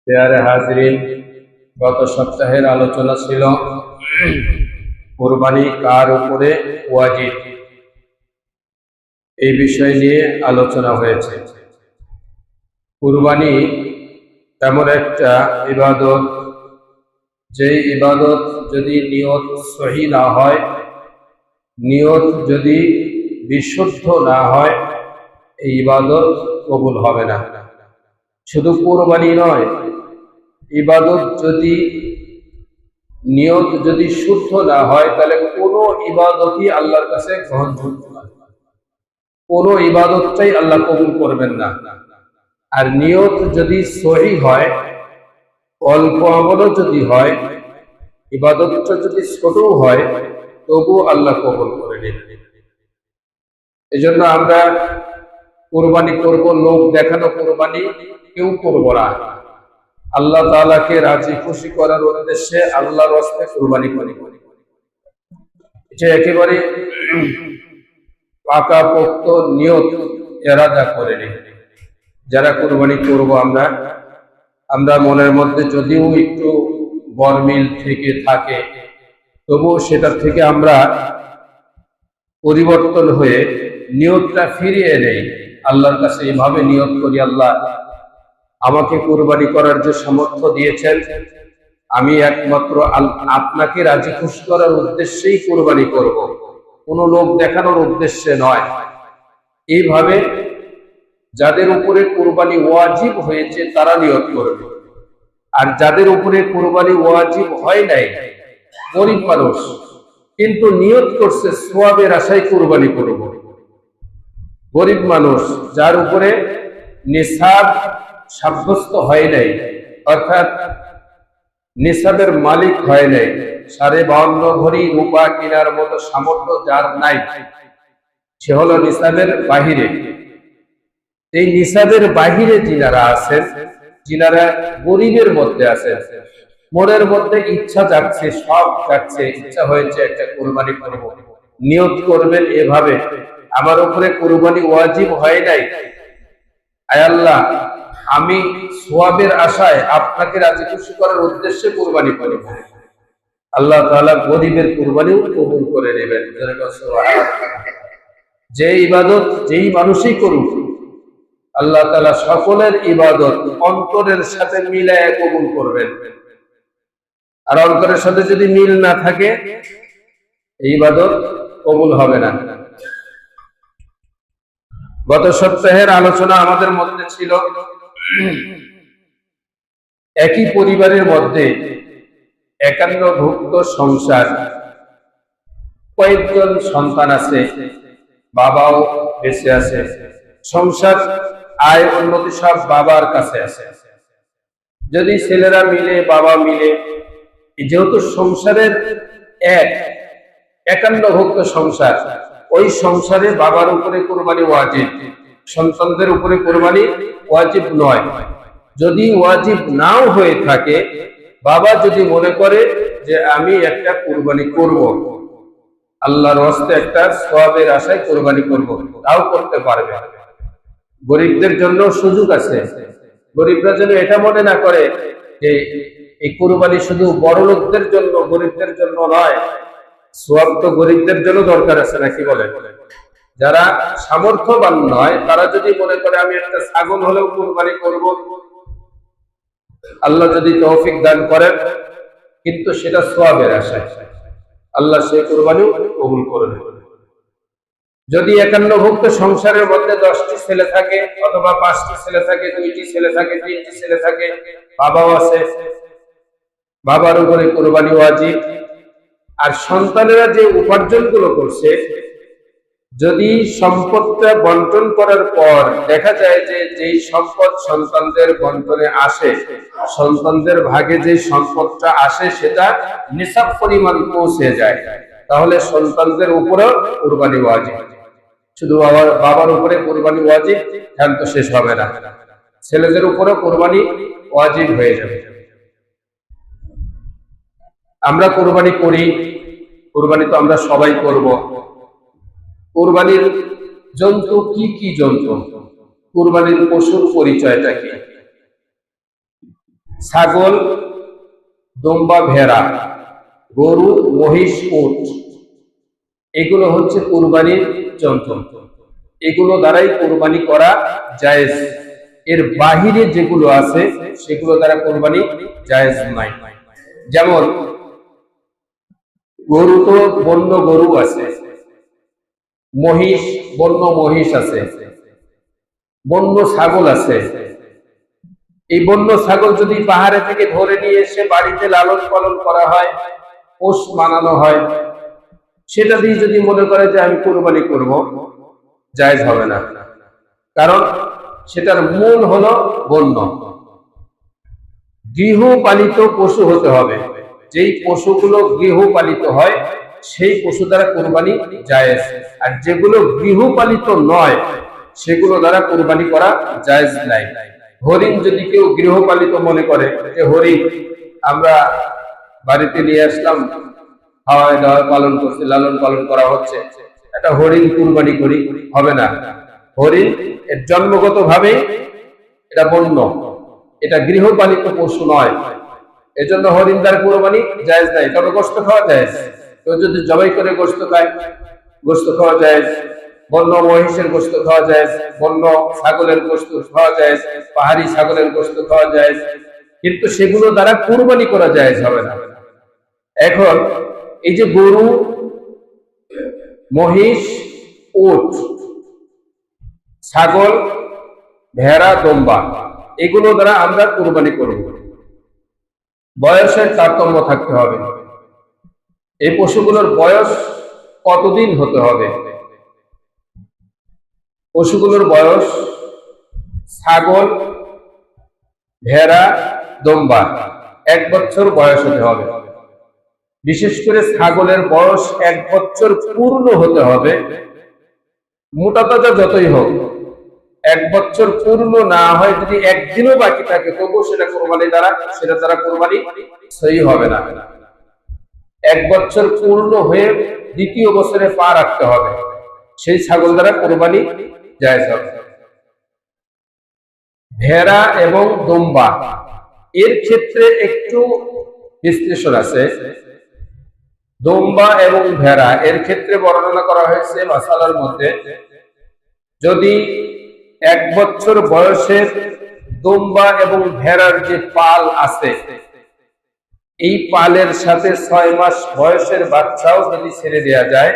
প্রিয় হাজরিন, গত সপ্তাহের আলোচনা ছিল কুরবানি কার উপরে ওয়াজিব, এই বিষয় নিয়ে আলোচনা হয়েছে। কুরবানি এমন একটা ইবাদত, যে ইবাদত যদি নিয়ত সহি না হয়, নিয়ত যদি বিশুদ্ধ না হয়, এই ইবাদত কবুল হবে না। শুধু কুরবানি নয়, ইবাদত যদি নিয়ত যদি শুদ্ধ না হয়, তাহলে কোনো ইবাদতই আল্লাহর কাছে গ্রহণযোগ্য না, কোনো ইবাদতটাই আল্লাহ কবুল করবেন না। আর নিয়ত যদি সহি হয়, অল্প আমলও যদি হয়, ইবাদতটা যদি ছোটও হয়, তবু আল্লাহ কবুল করে নেবেন। এজন্য আমরা কুরবানি করব, লোক দেখানো কুরবানি কেউ করবো না। আল্লাহ তাআলাকে রাজি খুশি করার উদ্দেশ্যে আল্লাহর রাস্তে কুরবানি করি, এটা একেবারে পাকাপোক্ত নিয়ত ইরাদা করে নেই। যারা কুরবানি করব আমরা মনের মধ্যে যদিও একটু গরমিল থেকে থাকে, তবুও সেটা থেকে আমরা পরিবর্তন হয়ে নিয়তটা ফিরিয়ে নেই, আল্লাহর কাছে এভাবে নিয়ত করি, আল্লাহ আমাকে কুরবানি করার যে সামর্থ্য দিয়েছেন, আমি একমাত্র আপনাকে রাজি খুশি করার উদ্দেশ্যেই কুরবানি করব, কোনো লোক দেখানোর উদ্দেশ্যে নয়। এইভাবে যাদের উপরে কুরবানি ওয়াজিব হয়েছে তারা নিয়ত করবে। আর যাদের উপরে কুরবানি ওয়াজিব হয় নাই, গরিব মানুষ কিন্তু নিয়ত করছে সওয়াবের আশায় কুরবানি করব, গরিব মানুষ যার উপরে নিসাব সাব্যস্ত হয় নাই, অর্থাৎ নিসাবের মালিক হয় নাই, 52.5 ভরি রূপা কেনার মতো সামর্থ্য যার নাই, সে হলো নিসাবের বাহিরে। এই নিসাবের বাহিরে যিনারা আছেন, যিনারা গরিবের মধ্যে আছেন, মনের মধ্যে ইচ্ছা যাচ্ছে, সব যাচ্ছে, ইচ্ছা হয়েছে একটা কুরবানি করব, নিয়ত করবেন এভাবে, আমার উপরে কুরবানি ওয়াজিব হয় নাই, আয় আল্লাহ আমি সওয়াবের আশায় আপনাকে রাজি খুশি করার উদ্দেশ্যে কুরবানি করব, আল্লাহ তাআলা গরিবের কুরবানিও কবুল করে নেবেন। যে ইবাদত যেই মানুষই করুক, আল্লাহ তাআলা সকলের ইবাদত অন্তরের সাথে মিলায় কবুল করবেন। আর অন্তরের সাথে যদি মিল না থাকে, এই ইবাদত কবুল হবে না। গত সপ্তাহের আলোচনা আমাদের মধ্যে ছিল, একই পরিবারের মধ্যে 51ভুক্ত সংসার, কয়েকজন সন্তান আছে, বাবাও বেঁচে আছে, সংসার আয় উন্নতি সব বাবার কাছে আছে। যদি ছেলেরা মিলে, বাবা মিলে, যেহেতু সংসারের 51ভুক্ত সংসার, ওই সংসারে বাবার উপরে কুরবানি ওয়াজিব, সন্তানদের উপরে কুরবানি ওয়াজিব নয়। যদি ওয়াজিব নাও হয়ে থাকে, বাবা যদি মনে করে যে আমি একটা কুরবানি করব, আল্লাহর রাস্তে একটা সওয়াবের আশায় কুরবানি করব, তাও করতে পারবে। গরিবদের জন্য সুযোগ আছে, গরিবরা যেন এটা মনে না করে যে এই কুরবানি শুধু বড় লোকদের জন্য, গরিবদের জন্য নয়, সওয়াব তো গরিবদের জন্য দরকার আছে, নাকি বলেন? যারা সামর্থ্যবান নয়, তারা যদি মনে করে আমি একটা ছাগল হলেও কুরবানি করব, আল্লাহ যদি তৌফিক দান করেন, কিন্তু সেটা সওয়াবের আশায়, আল্লাহ সেই কুরবানিও কবুল করে নেবেন। যদি 51ভুক্ত সংসারের মধ্যে 10টি ছেলে থাকে, অথবা 5টি ছেলে থাকে, 2টি ছেলে থাকে, 3টি ছেলে থাকে, বাবাও আছে, বাবার উপরে কুরবানি ওয়াজিব। আর সন্তানেরা যে উপার্জন গুলো করছে, যদি সম্পদটা বন্টন করার পর দেখা যায় যে যেই সম্পদ সন্তানদের বন্টনে আসে, সন্তানদের ভাগে যে সম্পদটা আসে সেটা নিসাব পরিমাণ পৌঁছে যায়, তাহলে সন্তানদের উপরেও কুরবানি ওয়াজিব। শুধু বাবার উপরে কুরবানি ওয়াজিব ধ্যান তো শেষ হবে না, ছেলেদের উপরেও কুরবানি ওয়াজিব হয়ে যাবে। আমরা কুরবানি করি, কুরবানি তো আমরা সবাই করব। কুরবানির জন্তু কি কি জন্তু, কুরবানির পশুর পরিচয়টা কি? ছাগল, দুম্বা, ভেড়া, গরু, মহিষ, উট, এগুলো হচ্ছে কুরবানির জন্তু। এগুলো দ্বারাই কুরবানি করা জায়েজ। এর বাহিরে যেগুলো আছে সেগুলো দ্বারা কুরবানি জায়েজ নাই। যেমন গরু তো বন্য গরু আছে, মহিষ বন্য মহিষ আছে, বন্য ছাগল আছে। এই বন্য ছাগল যদি পাহাড়ে থেকে ধরে নিয়ে এসে বাড়িতে লালন পালন করা হয়, পোষ মানানো হয়, সেটা দিয়ে যদি মনে করে যে আমি কুরবানি করব, জায়েজ হবে না। কারণ সেটার মূল হলো বন্য। গৃহপালিত পশু হতে হবে। যেই পশুগুলো গৃহপালিত হয় সেই পশু দ্বারা কুরবানি জায়েজ, আর যেগুলো গৃহপালিত নয় সেগুলো দ্বারা কুরবানি করা জায়েজ নাই। হরিণ যদি কেউ গৃহপালিত মনে করে যে হরিণ আমরা বাড়িতে নিয়ে আসলাম, খাওয়াই দাওয়া পালন করছে, লালন পালন করা হচ্ছে, এটা হরিণ কুরবানি করি, হবে না। হরিণ এর জন্মগত ভাবে এটা বন্য, এটা গৃহপালিত পশু নয়। এজন্য হরিণ দ্বারা কুরবানি জায়েজ নাই। তবে গোশত খাওয়া জায়েজ। কেউ যদি জবাই করে গোশত খায়, গোশত খাওয়া জায়েজ। বন্য মহিষের গোশত খাওয়া জায়েজ, বন্য ছাগলের গোশত খাওয়া জায়েজ, পাহাড়ি ছাগলের গোশত খাওয়া জায়েজ, কিন্তু সেগুলো দ্বারা কুরবানি করা জায়েজ হবে না। এখন এই যে গরু, মহিষ, উট, ছাগল, ভেড়া, দুম্বা, এগুলো দ্বারা আমরা কুরবানি করব। বয়সের তারতম্য থাকতে হবে। এই পশুগুলোর বয়স কতদিন হতে হবে? পশুগুলোর বয়স, ছাগল, ভেড়া, দুম্বা 1 বছর বয়স হতে হবে। বিশেষ করে ছাগলের বয়স 1 বছর পূর্ণ হতে হবে। মোটা তাজা যতই হোক, 1 বছর পূর্ণ না হয় যদি একদিনও বাকি থাকে তবুও সেটা কোরবানি সহি হবে না। 1 বছর পূর্ণ হয়ে দ্বিতীয় বছরে পা রাখতে হবে, সেই ছাগল দ্বারা কোরবানি জায়েজ হবে। ভেড়া এবং দুম্বা এর ক্ষেত্রে একটু বিশ্লেষণ আছে। দুম্বা এবং ভেড়া এর ক্ষেত্রে বর্ণনা করা হয়েছে মাসালার মধ্যে, যদি 1 বছর বয়সের দুম্বা এবং ভেড়ার যে পাল আছে, এই পালের সাথে 6 মাস বয়সের বাচ্চাও যদি ছেড়ে দেওয়া যায়,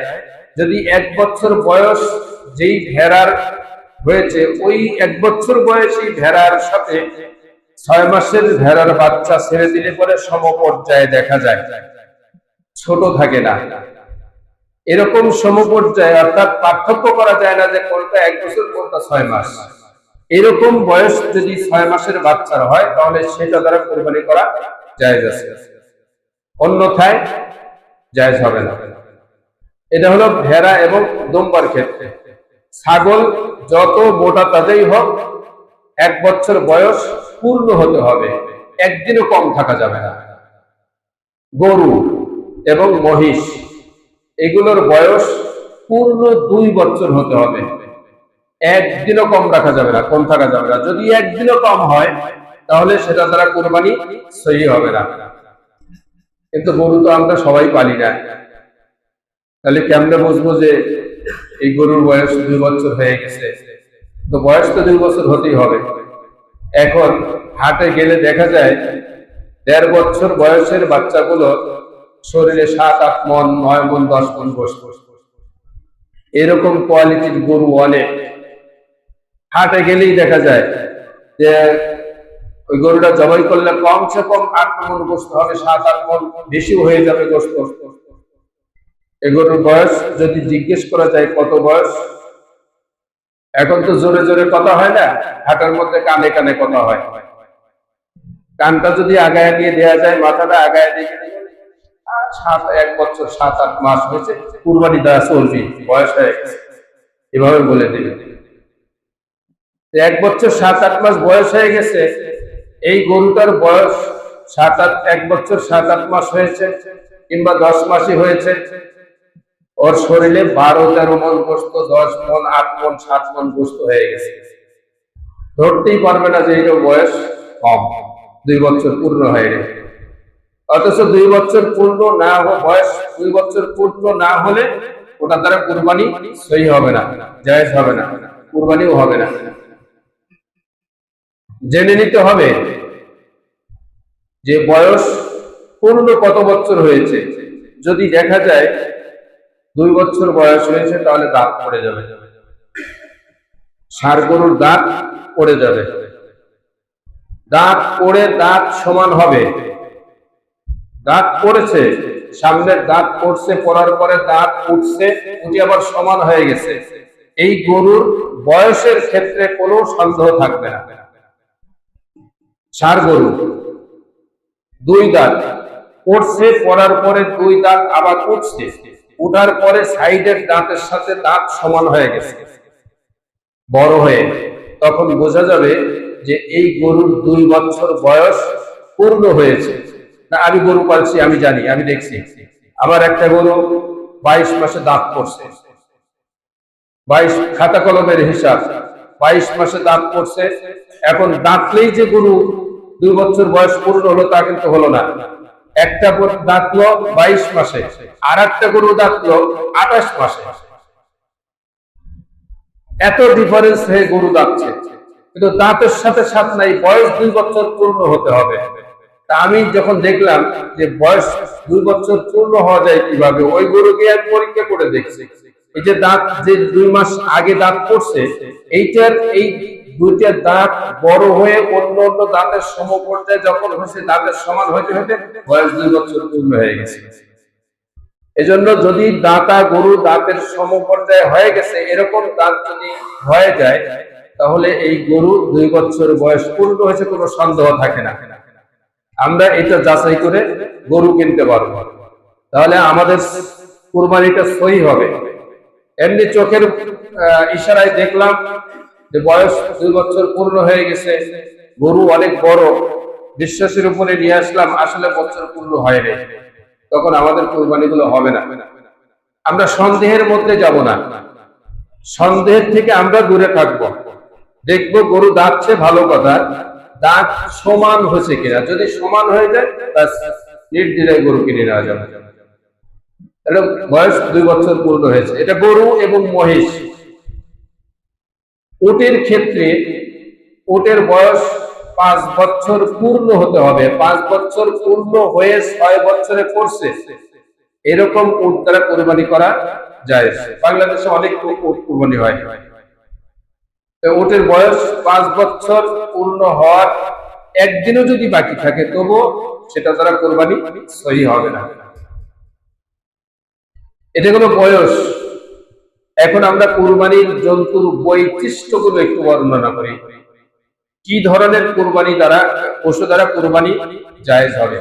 যদি 1 বছর বয়স যেই ভেড়ার হয়েছে ওই 1 বছর বয়সী ভেড়ার সাথে 6 মাসের ভেড়ার বাচ্চা ছেড়ে দিলে পরে সমপর্যায়ে দেখা যায়, ছোট থাকে না। এরকম সমপর্যায়ে অর্থাৎ পার্থক্য করা যায় না যে কোনটা 1 বছর কোনটা 6 মাস। এরকম বয়স যদি 6 মাসের বাচ্চার হয় তাহলে সেটা দ্বারা কুরবানি করা জায়েজ আছে, অন্যথায় জায়েজ হবে না। এটা হলো ভেড়া এবং দুম্বার ক্ষেত্রে। ছাগল যত মোটা তাজাই হোক 1 বছর বয়স পূর্ণ হতে হবে, একদিনও কম থাকা যাবে না। গরু এবং মহিষ এগুলোর বয়স পূর্ণ 2 বছর হতে হবে, একদিনও কম রাখা যাবে না, কম থাকা যাবে না। যদি একদিনও কম হয় তাহলে সেটা দ্বারা কুরবানি সহি হবে না। কিন্তু গরু তো আমরা সবাই পালি না, তাহলে কেমনে বুঝবো যে এই গরুর বয়স 2 বছর হয়ে গেছে? তো বয়স তো 2 বছর হতেই হবে। এখন হাটে গেলে দেখা যায় 1.5 বছর বয়সের বাচ্চাগুলো শরীরে 7-8 মন, 9 মন, 10 মন গোশত, এরকম কোয়ালিটির গরু অনেক। হাটে গেলেই দেখা যায় যে ওই গরুটা জবাই করলে কমসে কম 8 মন গোশত হবে, 7-8 মন বেশিও হয়ে যাবে গোশত। এই গরুর বয়স যদি জিজ্ঞেস করা যায় কত বয়স, এখন তো জোরে জোরে কথা হয় না, হাটের মধ্যে কানে কানে কথা হয়। কানটা যদি আগায় নিয়ে দেওয়া যায়, মাথাটা আগায় দিয়ে 1 বছর 7-8 মাস হয়েছে, কুরবানি দেওয়া চলবে, বয়স হয়ে গেছে, এভাবে বলে দেবে। 1 বছর 7-8 মাস বয়স হয়ে গেছে, এই গরুটার বয়স 1 বছর 7-8 মাস হয়েছে কিংবা 10 মাসই হয়েছে, ওর শরীরে 12-13 মন গোশত, 10 মন, 8 মন, 7 মন গোশত হয়ে গেছে। ধরতেই পারবে না যে এর বয়স কম। 2 বছর পূর্ণ হয়ে গেছে, অথচ 2 বছর পূর্ণ না বয়স 2 বছর পূর্ণ না হলে ওটা দ্বারা কুরবানি সহি হবে না, জায়েজ হবে না, কুরবানিও হবে না। জেনে নিতে হবে যে বয়স পূর্ণ কত বছর হয়েছে। যদি দেখা যায় 2 বছর বয়স হয়েছে তাহলে দাঁত পড়ে যাবে, ষাঁড় গরুর দাঁত পড়ে যাবে, দাঁত পড়ে দাঁত সমান হবে। দাঁত পড়েছে, সামনের দাঁত পড়ছে, পড়ার পরে দাঁত উঠছে, উঠে আবার সমান হয়ে গেছে, এই গরুর বয়সের ক্ষেত্রে কোনো সন্দেহ থাকবে না। ষাঁড় গরু 2 দাঁত পড়ছে, পড়ার পরে 2 দাঁত আবার উঠছে, উঠার পরে সাইডের দাঁতের সাথে দাঁত সমান হয়ে গেছে বড় হয়ে, তখন বোঝা যাবে যে এই গরুর 2 বছর বয়স পূর্ণ হয়েছে। না, আমি গরু পালছি, আমি জানি, আমি দেখছি। আমার একটা গরু 22 মাসে দাঁত পড়ছে, 22 খাতা কলমের হিসাব, 22 মাসে দাঁত পড়ছে। এখন দাঁতলেই যে গরু 2 বছর বয়স পূর্ণ হলো তা কিন্তু হলো না। একটা দাঁতলো 22 মাসে, আর একটা গরু দাঁতলো 28 মাসে। এত ডিফারেন্স হয়ে গরু দাঁতছে, কিন্তু দাঁতের সাথে সাথ নাই, বয়স 2 বছর পূর্ণ হতে হবে। তা আমি যখন দেখলাম যে বয়স 2 বছর পূর্ণ হওয়া যায় কিভাবে, ওই গরুকে আমি পরীক্ষা করে দেখছি। এই যে দাঁত যে 2 মাস আগে দাঁত পড়ছে, এইটার এই 2টা দাঁত বড় হয়ে অন্য অন্য দাঁতের সমপর্যায়ে যখন হয়েছে, দাঁতের সমান হইতে হইতে বয়স 2 বছর পূর্ণ হয়ে গেছে। এজন্য যদি দাঁতা গরু দাঁতের সমপর্যায়ে হয়ে গেছে, এরকম দাঁত যদি হয়ে যায়, তাহলে এই গরু 2 বছর বয়স পূর্ণ হয়েছে, কোনো সন্দেহ থাকে না। আমরা এটা যাচাই করে গরু কিনতে পারবো, তাহলে আমাদের কুরবানিটা সহি হবে। এমনি চোখের ইশারায় দেখলাম যে বয়স 2 বছর পূর্ণ হয়ে গেছে, গরু অনেক বড়, বিশ্বাসের উপরে নিয়ে আসলাম, আসলে বছর পূর্ণ হয়নি, তখন আমাদের কুরবানিগুলো হবে না। আমরা সন্দেহের মধ্যে যাব না, সন্দেহের থেকে আমরা দূরে থাকবো। দেখবো গরু দাঁতছে, ভালো কথা, দাঁত সমান হয়েছে কিনা। যদি সমান হয়ে যায়, নির্দ্বিধায় গরু কিনে নেওয়া যাবে। এটা বয়স 2 বছর পূর্ণ হয়েছে। এটা গরু এবং মহিষ। উটের ক্ষেত্রে উটের বয়স 5 বছর পূর্ণ হতে হবে। 5 বছর পূর্ণ হয়ে 6 বছরে পড়ছে, এরকম উট দ্বারা কোরবানি করা যায়। বাংলাদেশে অনেক উট কোরবানি হয়। উটের বয়স 5 বছর পূর্ণ হওয়ার একদিনও যদি বাকি থাকে, তবু সেটা দ্বারা কোরবানি সহি হবে না। এটা কোনো বয়স। এখন আমরা কোরবানির জন্তুর বৈশিষ্ট্যগুলো একটু বর্ণনা করি। কি ধরনের কোরবানি দ্বারা, পশু দ্বারা কোরবানি জায়েজ হবে।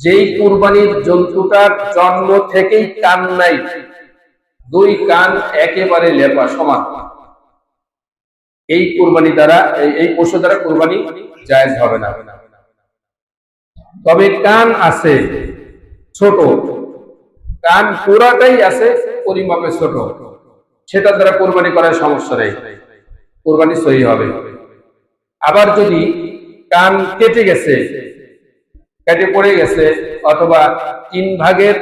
যেই কোরবানির জন্তুটার জন্ম থেকেই কান নাই, 2 কান একেবারে লেপা সমান, এই কোরবানি দ্বারা, এই পশু দ্বারা কোরবানি জায়েজ হবে না। তবে কান আছে ছোট, কান পুরাটাই আছে পরিমাপে ছোট, সেটা দ্বারা কোরবানি করার সমস্যা নেই, কোরবানি সহি হবে। আবার যদি কান কেটে গেছে, কেটে পড়ে গেছে, অথবা 3 ভাগের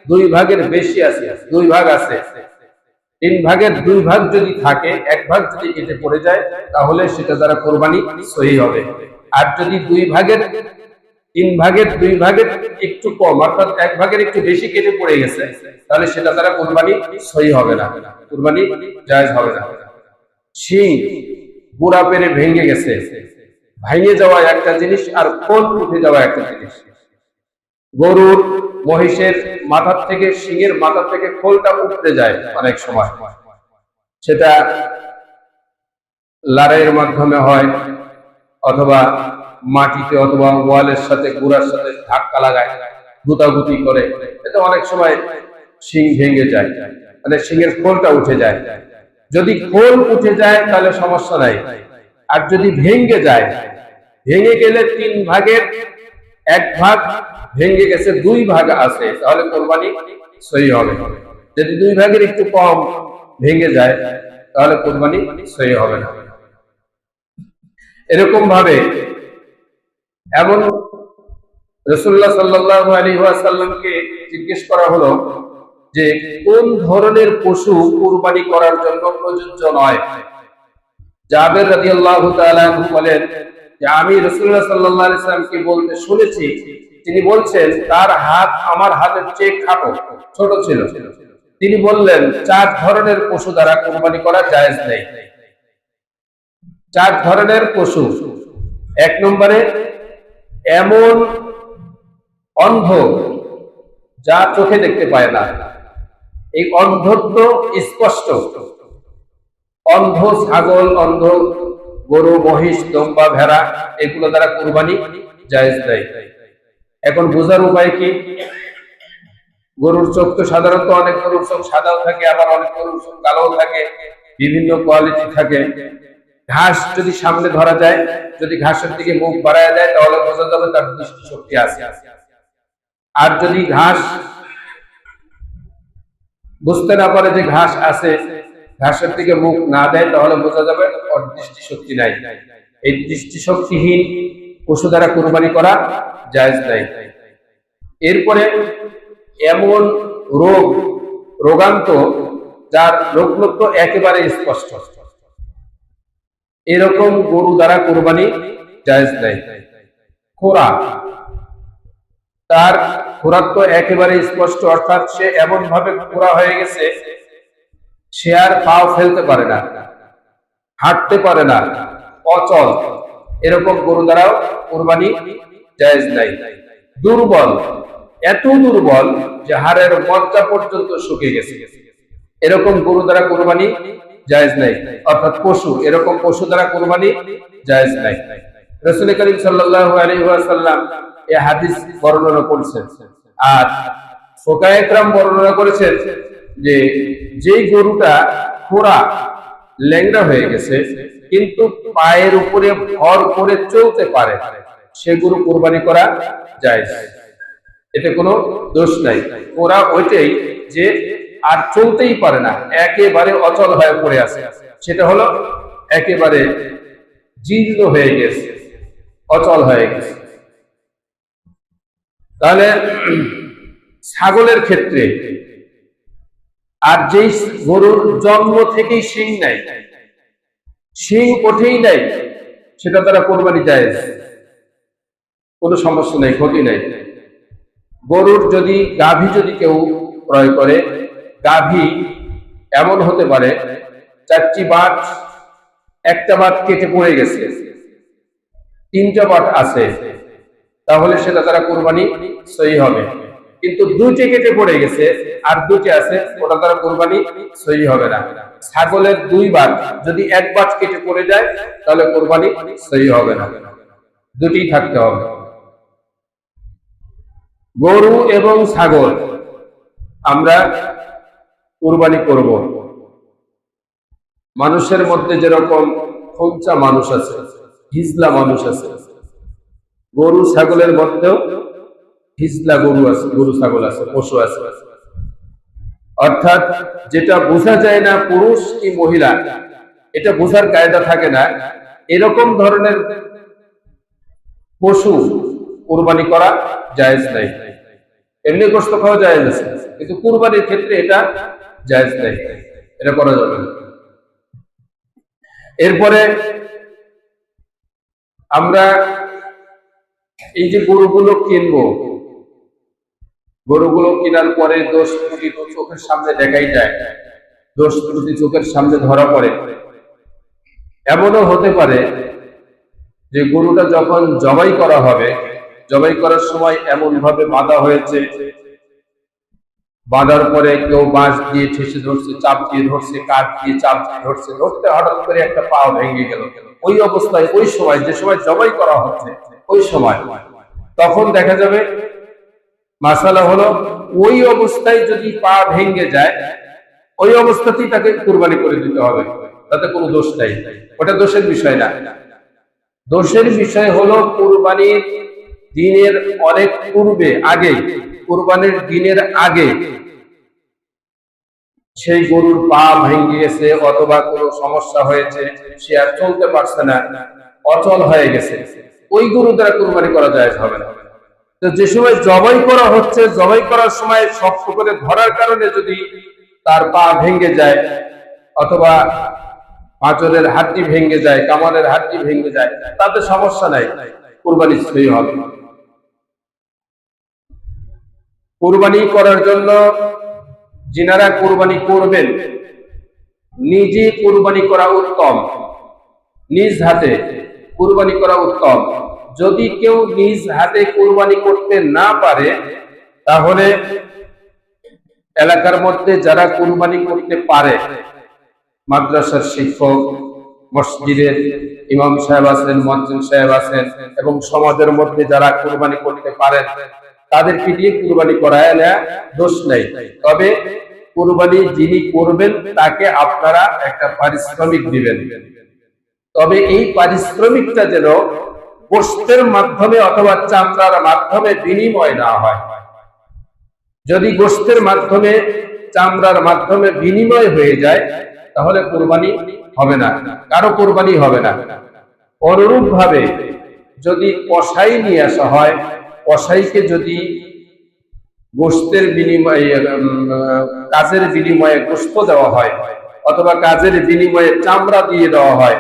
2 ভাগের বেশি আছে, 2 ভাগ আছে, 3 ভাগের 2 ভাগ যদি থাকে, 1 ভাগ যদি কেটে পড়ে যায়, তাহলে সেটা দ্বারা কোরবানি সহি হবে। আর যদি 2 ভাগের 3 ভাগের 2 ভাগের একটু কম, অর্থাৎ 1 ভাগের একটু বেশি কেটে পড়ে গেছে, তাহলে সেটা দ্বারা কোরবানি সহি হবে না, কোরবানি জায়েজ হবে না। শিং গুড়া পেরে ভেঙে গেছে, ভেঙে যাওয়া একটা জিনিস, আর খোল উঠে যাওয়া একটা জিনিস। গরুর মহিষের মাথার থেকে, শিঙের মাথা থেকে খোলটা উঠতে যায় অনেক সময়, সেটা লড়াইয়ের মাধ্যমে হয়, অথবা মাটিতে অথবা ওয়ালের সাথে গুড়ার সাথে ধাক্কা লাগায়, গুতাগুতি করে, এটা অনেক সময় শিং ভেঙে যায়, মানে শিঙের খোলটা উঠে যায়। যদি খোল উঠে যায় তাহলে সমস্যা নাই, আর যদি ভেঙে যায়, ভেঙে গেলে 3 ভাগের 1 ভাগ ভেঙে গেছে, 2 ভাগ আছে, তাহলে কোরবানি সহি হবে। যদি 2 ভাগের একটু কম ভেঙে যায়, তাহলে কোরবানি সহি হবে না। এরকম ভাবে এমন রাসূলুল্লাহ সাল্লাল্লাহু আলাইহি ওয়াসাল্লামকে জিজ্ঞেস করা হলো যে কোন ধরনের পশু কুরবানি করার জন্য প্রযোজ্য নয়। জাবের রাদিয়াল্লাহু তাআলা আনহু বলেন যে আমি রাসূলুল্লাহ সাল্লাল্লাহু আলাইহি ওয়াসাল্লামকে বলতে শুনেছি, তিনি বলছেন তার হাত আমার হাতের চেয়ে খাটো ছোট ছিল। তিনি বললেন 4 ধরনের পশু দ্বারা কুরবানি করা জায়েজ নেই। 4 ধরনের পশু। 1 নম্বরে এমন অন্ধ যা চোখে দেখতে পায় না, এই অন্ধত্ব স্পষ্ট। অন্ধ ছাগল, অন্ধ গরু, মহিষ, দম্বা, ভেড়া, এগুলো দ্বারা কুরবানি জায়েজ নেই। এখন বোঝার উপায় কি? গরুর চোখ তো সাধারণত অনেক গরুর চোখ সাদাও থাকে, আবার অনেক গরুর চোখ কালোও থাকে, বিভিন্ন কোয়ালিটি থাকে। ঘাস যদি সামনে ধরা যায়, যদি ঘাসের দিকে মুখ বাড়ায় দেয়, তাহলে বোঝা যাবে তার দৃষ্টি শক্তি আছে। আর যদি ঘাস বুঝতে না পারে যে ঘাস আছে, ঘাসের দিকে মুখ না দেয়, তাহলে বোঝা যাবে ওর দৃষ্টি শক্তি নাই। এই দৃষ্টি শক্তিহীন পশু দ্বারা কুরবানি করা জায়েজ নাই। এরপরে এমন রোগান্ত যার রোগলক্ষ্য একেবারে স্পষ্ট, এরকম গরু দ্বারা কুরবানি জায়েজ নাই। খোরা, তার খোরাক তো একেবারে স্পষ্ট, অর্থাৎ সে এমন ভাবে খোরা হয়ে গেছে সে আর পাও ফেলতে পারে না, হাঁটতে পারে না, অচল, এরকম গরু দ্বারাও কুরবানি জায়েজ নাই। দুর্বল, এত দুর্বল যে হাড়ের মজ্জা পর্যন্ত শুকিয়ে গেছে, এরকম গরু দ্বারা কুরবানি জায়েজ নাই। অর্থাৎ পশু, এরকম পশু দ্বারা কুরবানি জায়েজ নাই। রাসূল করিম সাল্লাল্লাহু আলাইহি ওয়াসাল্লাম এই হাদিস বর্ণনা করেছেন। আর ফুকাহায়ে কেরাম বর্ণনা করেছেন যে যেই গরুটা খোরা ল্যাংড়া হয়ে গেছে কিন্তু পায়ের উপরে ভর করে চলতে পারে, সে গরু কুরবানি করা জায়েজ, এতে কোনো দোষ নাই। ওরা ওইটাই যে আর চলতেই পারে না, একেবারে অচল হয়ে পড়ে আছে, সেটা হলো একেবারে জীর্ণ হয়ে গেছে, অচল হয়ে গেছে। তাহলে ছাগলের ক্ষেত্রে, আর যেই গরুর জন্ম থেকেই শিং নাই, শিং ওঠেই নাই, সেটা দ্বারা কোরবানি জায়েজ, কোনো সমস্যা নেই, ক্ষতি নাই। গরুর যদি গাভী যদি কেউ ক্রয় করে, গাভী এমন হতে পারে 4টি বাট, একটা বাট কেটে পড়ে গেছে, 3টা বাট আছে, তাহলে সেটা দ্বারা কোরবানি সহি হবে। কিন্তু 2টি কেটে পড়ে গেছে আর 2টি আছে, ওটা দ্বারা কোরবানি সহি হবে না। ছাগলের 2 বাট, যদি 1 বাট কেটে পড়ে যায় তাহলে কোরবানি সহি হবে না, 2টি থাকতে হবে। গরু এবং ছাগল আমরা কুরবানি করব। মানুষের মধ্যে যেরকম খোঁচা মানুষ আছে, হিজলা মানুষ আছে, গরু ছাগলের মধ্যেও হিজলা গরু আছে, গরু ছাগল আছে, পশু আছে। অর্থাৎ যেটা বোঝা যায় না পুরুষ কি মহিলা, এটা বোঝার কায়দা থাকে না, এরকম ধরনের পশু কুরবানি করা জায়েজ নাই। এমনি গোশত খাওয়া জায়েজ আছে, কিন্তু কুরবানির ক্ষেত্রে এটা জায়েজ নাই, এটা করা যাবে না। এরপরে আমরা এই যে গরুগুলো কিনবো, গরুগুলো কেনার পরে দোষ ত্রুটি চোখের সামনে দেখাই যায়, দোষ ত্রুটি চোখের সামনে ধরা পড়ে। এমনও হতে পারে যে গরুটা যখন জবাই করা হবে, জবাই করার সময় এমন ভাবে বাঁধা হয়েছে, বাঁধার পরে কেউ বাঁশ দিয়ে ঠেসে ধরছে, চাপ দিয়ে ধরছে, কাঠ দিয়ে চাপ দিয়ে ধরছে, ধরতে হঠাৎ করে একটা পা ভেঙে গেল। ওই অবস্থায়, ওই সময়, যে সময় জবাই করা হচ্ছে ওই সময়, তখন দেখা যাবে মাসালা হলো ওই অবস্থায় যদি পা ভেঙে যায়, ওই অবস্থাতেই তাকে কুরবানি করে দিতে হবে, তাতে কোনো দোষ নাই, ওটা দোষের বিষয় না। দোষের বিষয় হলো কুরবানির দিনের অনেক পূর্বে, আগে, কুরবানির দিনের আগে সেই গরুর পা ভেঙে গেছে অথবা কোনো সমস্যা হয়েছে, সে আর চলতে পারছে না, অচল হয়ে গেছে, ওই গরু দ্বারা কুরবানি করা জায়েজ হবে না। তো যে সময় জবাই করা হচ্ছে, জবাই করার সময় শক্ত করে ধরার কারণে যদি তার পা ভেঙে যায় অথবা পাঁজরের হাড্ডি ভেঙে যায়, কামানের হাড্ডি ভেঙে যায়, তাতে সমস্যা নাই, কুরবানি সহি হবে। কুরবানি করার জন্য যিনারা কুরবানি করবেন, নিজে কুরবানি করা উত্তম, নিজ হাতে কুরবানি করা উত্তম। যদি কেউ নিজ হাতে কুরবানি করতে না পারে, তাহলে এলাকার মধ্যে যারা কুরবানি করতে পারে, মাদ্রাসার শিক্ষক, মসজিদের ইমাম সাহেব আছেন, মুয়াজ্জিন সাহেব আছেন, এবং সমাজের মধ্যে যারা কুরবানি করতে পারেন, তাদেরকে দিয়ে কুরবানি করায় না, দোষ নেই। তবে কুরবানি যিনি করবেন তাকে আপনারা একটা পারিশ্রমিক দিবেন। তবে এই পারিশ্রমিকটা যেন গোশতের মাধ্যমে অথবা চামড়ার মাধ্যমে বিনিময় না হয়। যদি গোশতের মাধ্যমে, চামড়ার মাধ্যমে বিনিময় হয়ে যায়, তাহলে কুরবানি হবে না, কারো কুরবানি হবে না। অনুরূপ ভাবে যদি কসাই নিয়ে আসা হয়, কসাইকে যদি গোশতের বিনিময়ে, কাজের বিনিময়ে গোশত দেওয়া হয় অথবা কাজের বিনিময়ে চামড়া দিয়ে দেওয়া হয়,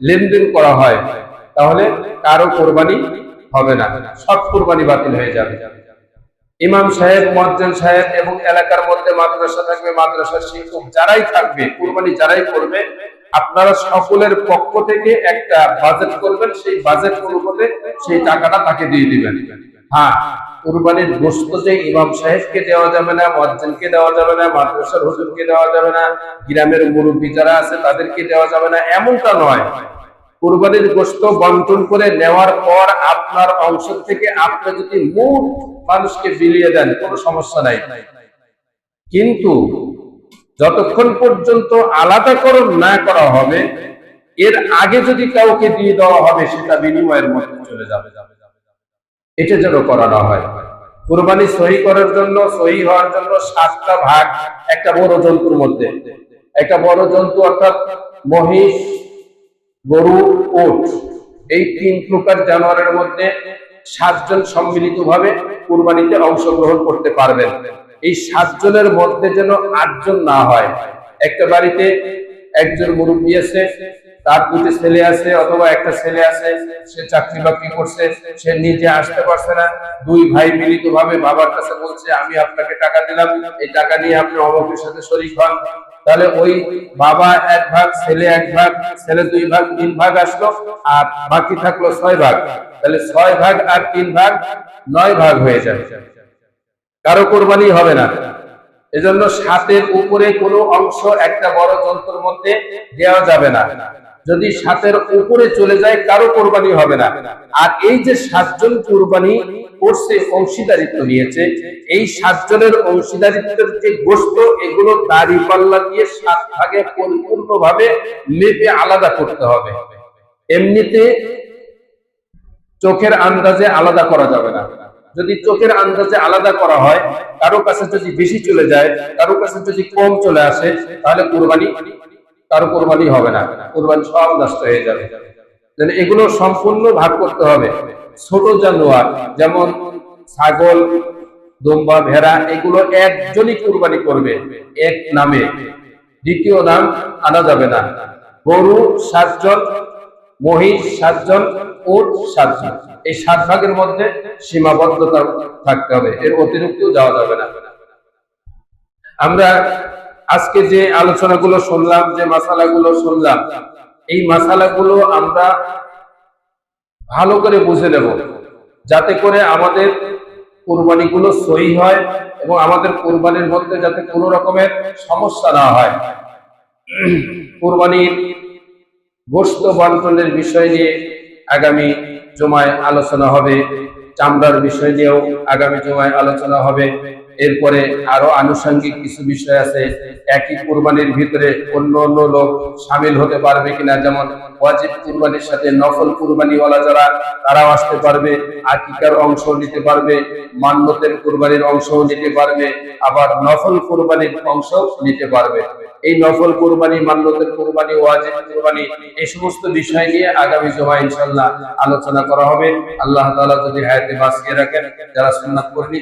লেনদেন করা হয়, তাহলে কারো কুরবানি হবে না, সব কুরবানি বাতিল হয়ে যাবে। ইমাম সাহেব, মুয়াজ্জিন সাহেব এবং এলাকার মধ্যে মাদ্রাসা থাকবে, মাদ্রাসার শিক্ষক যারাই থাকবে, কুরবানি যারাই করবে, আপনারা সকলের পক্ষ থেকে একটা বাজেট করবেন, সেই বাজেট অনুপাতে সেই টাকাটা তাকে দিয়ে দিবেন। হ্যাঁ, কুরবানির গোশত যে ইমাম সাহেবকে দেওয়া যাবে না, মুয়াজ্জিনকে দেওয়া যাবে না, মাদ্রাসার হুজুরকে দেওয়া যাবে না, গ্রামের মুরব্বী যারা আছে তাদেরকে দেওয়া যাবে না, এমনটা নয়। কুরবানির গোশত বন্টন করে নেওয়ার পর আপনার অংশ থেকে আপনি যদি মোট মানুষকে বিলিয়ে দেন, কোনো সমস্যা নাই। কিন্তু যতক্ষণ পর্যন্ত আলাদাকরণ না করা হবে, এর আগে যদি কাউকে দিয়ে দেওয়া হবে, সেটা বিনিময়ের মধ্যে চলে যাবে। এটা যেন করা না হয়। কুরবানি সহি করার জন্য, সহি হওয়ার জন্য 7টা ভাগ একটা বড় জন্তুর মধ্যে। একটা বড় জন্তু অর্থাৎ মহিষ, গরু, উট, এই 3 প্রকার জানোয়ারের মধ্যে 7 জন সম্মিলিত ভাবে কুরবানিতে অংশগ্রহণ করতে পারবেন। এই 7 জনের মধ্যে যেন 8 জন না হয়। একটা বাড়িতে একজন মুরব্বী আছে, তার 2টি ছেলে আছে অথবা একটা ছেলে আছে, সে চাকরি বাকরি করছে, সে নিজে আসতে পারছে না, 2 ভাই মিলিত ভাবে বাবার কাছে বলছে, আমি আপনাকে টাকা দিলাম, এই টাকা নিয়ে আপনি অমুকের সাথে শরীক হন। তাহলে ওই বাবা 1 ভাগ, ছেলে 1 ভাগ, ছেলে 2 ভাগ, 3 ভাগ আসলো, আর বাকি থাকলো 6 ভাগ। তাহলে 6 ভাগ আর 3 ভাগ 9 ভাগ হয়ে যাবে, কারো কুরবানি হবে না। এজন্য 7-এর উপরে কোনো অংশ একটা বড় যন্ত্রের মধ্যে দেওয়া যাবে না। যদি 7-এর উপরে চলে যায়, কারো কুরবানি হবে না। আর এই যে 7 জন কুরবানি করছে, অংশীদারিত্ব নিয়েছে, এই 7 জনের অংশীদারিত্বের যে গোশত, এগুলো দাড়ি পাল্লা দিয়ে 7 ভাগে পরিপূর্ণভাবে মেপে আলাদা করতে হবে। এমনিতে চোখের আন্দাজে আলাদা করা যাবে না। যদি চোখের আন্দাজে আলাদা করা হয়, কারো কাছে যদি বেশি চলে যায়, কারো কাছে যদি কম চলে আসে, তাহলে কারো কুরবানি হবে না, কুরবানি সব নষ্ট হয়ে যাবে। এগুলো সম্পূর্ণ ভাগ করতে হবে। ছোট জানোয়ার যেমন ছাগল, দুম্বা, ভেড়া, এগুলো একজনই কুরবানি করবে, এক নামে, দ্বিতীয় নাম আনা যাবে না। গরু 7 জন, মহিষ 7 জন, উট 7 জন, এই 7 ভাগের মধ্যে সীমাবদ্ধতা থাকতে হবে, এর অতিরিক্ত যাওয়া যাবে না। আমরা আজকে যে আলোচনাগুলো শুনলাম, যে মাসালাগুলো শুনলাম, এই মাসালাগুলো আমরা ভালো করে বুঝে নেব, যাতে করে আমাদের কুরবানিগুলো সহি হয় এবং আমাদের কুরবানির মধ্যে যাতে কোনো রকমের সমস্যা না হয়। কুরবানির গোশত বন্টনের বিষয় নিয়ে আগামী জুমায় আলোচনা হবে, চামড়ার বিষয় নিয়েও আগামী জুমায় আলোচনা হবে। এরপরে আরো আনুষঙ্গিক কিছু বিষয় আছে, একই কুরবানির ভিতরে অন্য অন্য লোক শামিল হতে পারবে কিনা, যেমন ওয়াজিব কুরবানির সাথে নফল কুরবানিওয়ালা যারা, তারাও আসতে পারবে, আকিকার অংশ নিতে পারবে, মান্নতের কুরবানির অংশ নিতে পারবে, আবার নফল কুরবানির অংশ নিতে পারবে। এই নফল কুরবানি, মান্নতের কুরবানি, ওয়াজিব কুরবানি, এই সমস্ত বিষয় নিয়ে আগামী জুমায় ইনশাআল্লাহ আলোচনা করা হবে। আল্লাহ তাআলা যদি হায়াতে বাঁচিয়ে রাখেন, যারা সুন্নাত কর্মী